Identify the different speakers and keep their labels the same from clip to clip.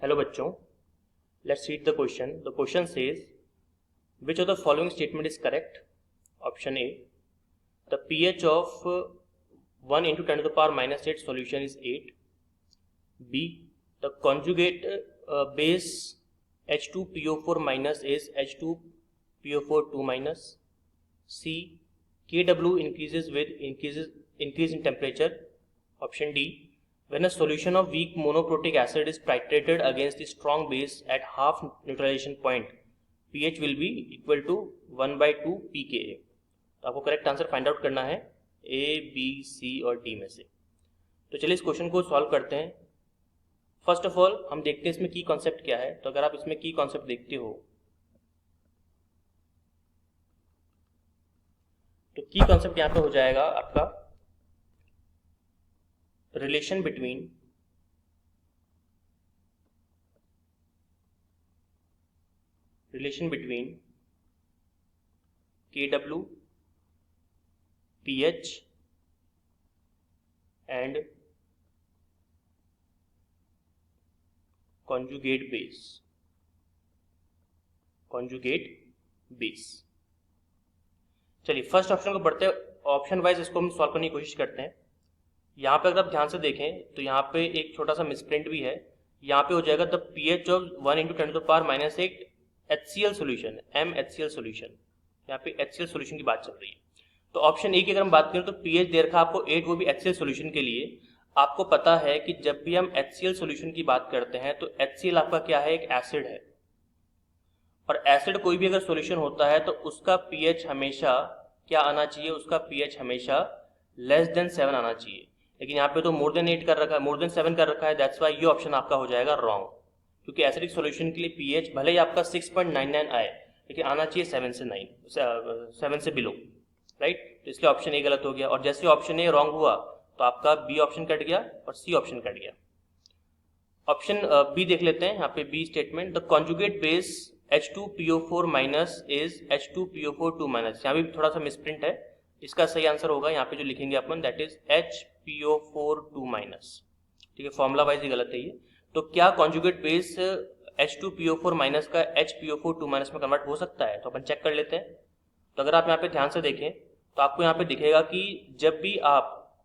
Speaker 1: Hello बच्चों, let's read the question. The question says, which of the following statement is correct? Option A, the pH of 1 into 10 to the power minus 8 solution is 8. B, the conjugate base H2PO4 minus is H2PO4 2 minus. C, Kw increases with increase in temperature. Option D, when a solution of weak monoprotic acid is titrated against the strong base at half neutralization point, pH will be equal to 1/2 pKa. तो आपको correct answer find out करना है A, B, C और D में से। तो चलिए इस क्वेश्चन को सॉल्व करते हैं। फर्स्ट ऑफ ऑल हम देखते हैं इसमें की कॉन्सेप्ट क्या है। तो अगर आप इसमें की कॉन्सेप्ट देखते हो तो की कॉन्सेप्ट यहाँ पे हो जाएगा आपका relation between Kw, pH and conjugate base. चलिए फर्स्ट ऑप्शन को बढ़ते ऑप्शन वाइज इसको हम सॉल्व करने की कोशिश करते हैं। यहाँ पे अगर आप ध्यान से देखें तो यहाँ पे एक छोटा सा मिसप्रिंट भी है। यहाँ पे हो जाएगा the pH of 1 into 10 to the power minus 8 HCl solution, MHCl solution. यहाँ पे HCl सोल्यूशन की बात चल रही है। तो ऑप्शन ए की अगर हम बात करें तो pH दे रखा आपको 8, वो भी HCl सोल्यूशन के लिए। आपको पता है कि जब भी हम HCl सोल्यूशन की बात करते हैं तो HCl आपका क्या है, एक एसिड है। और एसिड कोई भी अगर सोल्यूशन होता है तो उसका pH हमेशा क्या आना चाहिए, उसका pH हमेशा लेस देन 7 आना चाहिए। लेकिन यहाँ पे तो मोर देन 8 कर रखा है, मोर देन 7 कर रखा है। दैट्स वाई ये ऑप्शन आपका हो जाएगा रॉन्ग, क्योंकि एसिडिक सॉल्यूशन के लिए pH भले ही आपका 6.99 आए लेकिन आना चाहिए 7 से बिलो, राइट। तो इसलिए ऑप्शन ए गलत हो गया। और जैसे ऑप्शन ए रॉन्ग हुआ तो आपका बी ऑप्शन कट गया और सी ऑप्शन कट गया। ऑप्शन बी देख लेते हैं। यहाँ पे B statement, the conjugate base H2PO4 minus is H2PO4 2 minus. यहाँ भी थोड़ा सा मिसप्रिंट है। इसका सही आंसर होगा यहाँ पे जो लिखेंगे अपन, दैट इज HPO4 2 माइनस। ठीक है, फॉर्मूला वाइज ही गलत है ये। तो क्या कॉन्जुगेट बेस H2PO4 माइनस का HPO4 2 माइनस में कन्वर्ट हो सकता है? तो अपन चेक कर लेते हैं। तो अगर आप यहाँ पे ध्यान से देखें तो आपको यहाँ पे दिखेगा कि जब भी आप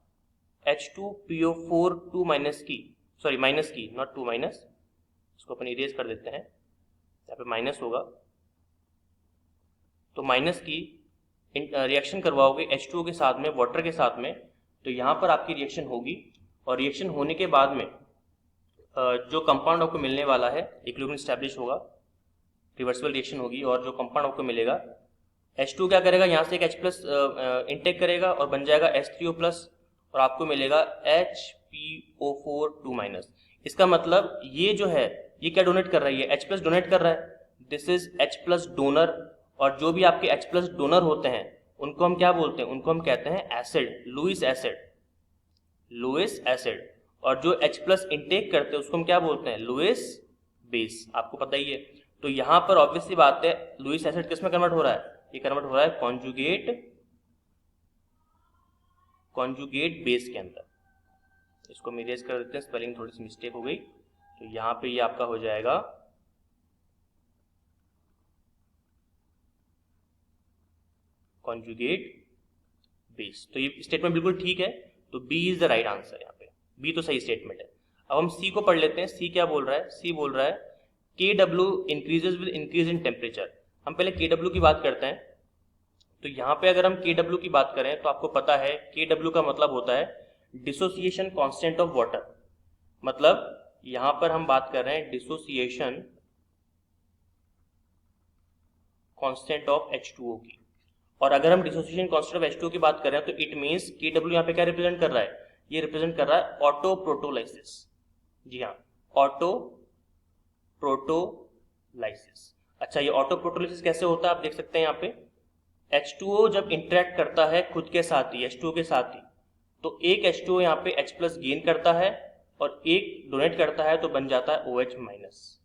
Speaker 1: H2PO4 2 माइनस की, सॉरी माइनस की, नॉट 2 माइनस, इसको अपन इरेज कर देते हैं, यहाँ पे माइनस होगा। तो माइनस की रिएक्शन करवाओगे H2O के साथ में, वाटर के साथ में, तो यहाँ पर आपकी रिएक्शन होगी। और रिएक्शन होने के बाद में जो कंपाउंड आपको मिलने वाला है, इक्विलिब्रियम एस्टैब्लिश होगा, रिवर्सिबल रिएक्शन होगी। और जो कंपाउंड आपको मिलेगा, H2 क्या करेगा, यहाँ से एक H प्लस इनटेक करेगा और बन जाएगा H3O प्लस, और आपको मिलेगा HPO4 2 माइनस। इसका मतलब ये जो है ये क्या डोनेट कर रही है, H प्लस डोनेट कर रहा है। This is H plus donor. और जो भी आपके H प्लस डोनर होते हैं उनको हम क्या बोलते हैं, उनको हम कहते हैं एसिड, लुईस एसिड। और जो H प्लस इनटेक करते हैं उसको हम क्या बोलते हैं, लुईस बेस। आपको पता ही है। तो यहाँ पर ऑब्वियसली बात है, लुईस एसिड किस में कन्वर्ट हो रहा है, ये कन्वर्ट हो रहा है कॉन्जुगेट बेस के अंदर। इसको हम इरेज कर देते हैं, स्पेलिंग थोड़ी सी मिस्टेक हो गई। तो यहाँ पे ये आपका हो जाएगा कॉन्जुगेट बेस। तो ये स्टेटमेंट बिल्कुल ठीक है। तो B is the right answer. यहाँ पे बी तो सही स्टेटमेंट है। अब हम सी को पढ़ लेते हैं। सी क्या बोल रहा है, सी बोल रहा है Kw increases with increase in temperature. हम पहले Kw की बात करते हैं। तो यहाँ पे अगर हम Kw की बात करें तो आपको पता है Kw का मतलब होता है डिसोसिएशन कांस्टेंट ऑफ वाटर। मतलब यहाँ पर हम बात कर रहे हैं डिसोसिएशन कांस्टेंट ऑफ H2O की। और अगर हम डिसोसिएशन कांस्टेंट ऑफ H2O की बात करें तो इट मींस Kw यहाँ पे क्या रिप्रेजेंट कर रहा है, ये रिप्रेजेंट कर रहा है ऑटो प्रोटोलाइसिस। जी हाँ, ऑटो प्रोटोलाइसिस। अच्छा, ये ऑटो प्रोटोलाइसिस कैसे होता है आप देख सकते हैं यहाँ पे। H2O जब इंटरेक्ट करता है खुद के साथ ही, H2O के साथ ही, तो एक H2O यहाँ पे H प्लस गेन करता है और एक डोनेट करता है, तो बन जाता है OH माइनस।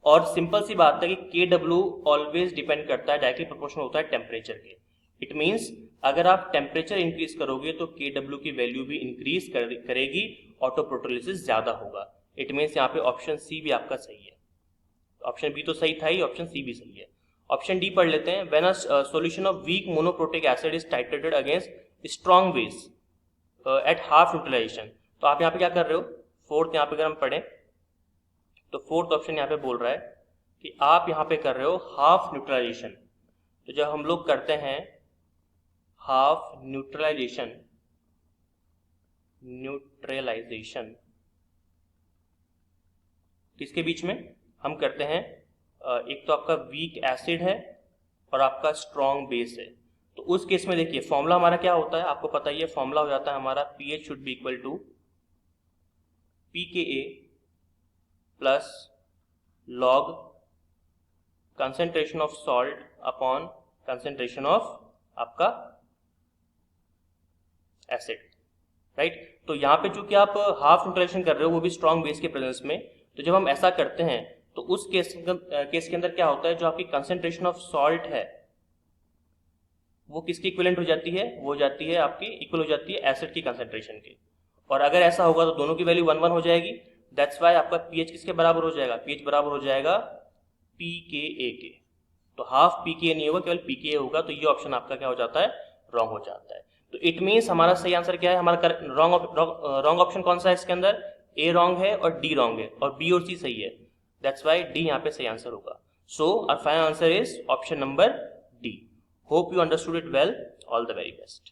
Speaker 1: और सिंपल सी बात है कि Kw ऑलवेज डिपेंड करता है, डायरेक्टली प्रोपोर्शनल होता है टेम्परेचर के। इट मींस अगर आप टेम्परेचर इंक्रीज करोगे तो Kw की वैल्यू भी इंक्रीज करेगी, ऑटो प्रोटोलाइसिस ज्यादा होगा। इट मीन्स यहाँ पे ऑप्शन सी भी आपका सही है। ऑप्शन बी तो सही था ही, ऑप्शन सी भी सही है। ऑप्शन डी पढ़ लेते हैं। When a solution of weak monoprotic acid is titrated against strong base at half neutralisation. तो आप यहाँ पे क्या कर रहे हो, फोर्थ यहाँ पे अगर हम पढ़ें तो फोर्थ ऑप्शन यहाँ पे बोल रहा है कि आप यहाँ पे कर रहे हो हाफ न्यूट्रलाइजेशन। तो जब हम लोग करते हैं हाफ न्यूट्रलाइजेशन किसके बीच में हम करते हैं, एक तो आपका वीक एसिड है और आपका स्ट्रॉन्ग बेस है। तो उस केस में देखिए फॉर्मूला हमारा क्या होता है, आपको पता ही है। फॉर्मूला हो जाता है हमारा pH should be equal to pKa plus log concentration of salt upon concentration of आपका एसिड, राइट। तो यहाँ पे चूंकि आप हाफ न्यूट्रलाइजेशन कर रहे हो वो भी स्ट्रॉन्ग बेस के प्रेजेंस में, तो जब हम ऐसा करते हैं तो उस केस के अंदर क्या होता है, जो आपकी कंसेंट्रेशन ऑफ सॉल्ट है वो किसकी इक्विवेलेंट हो जाती है, वो हो जाती है आपकी इक्वल हो जाती है एसिड की कंसेंट्रेशन की। और अगर ऐसा होगा तो दोनों की वैल्यू 1 1 हो जाएगी। दैट्स वाई आपका पीएच किसके बराबर हो जाएगा, पीएच बराबर हो जाएगा pKa के। तो हाफ pKa नहीं होगा, केवल pKa होगा। तो ये ऑप्शन आपका क्या हो जाता है, रॉन्ग हो जाता है। तो इट मीन्स हमारा सही आंसर क्या है, हमारा रॉन्ग ऑप्शन कौन सा है इसके अंदर, ए रॉन्ग है और डी रॉन्ग है और बी और सी सही है। दैट्स वाई डी यहाँ पे सही आंसर होगा। So our final answer is option number D. Hope you understood it well. All the very best.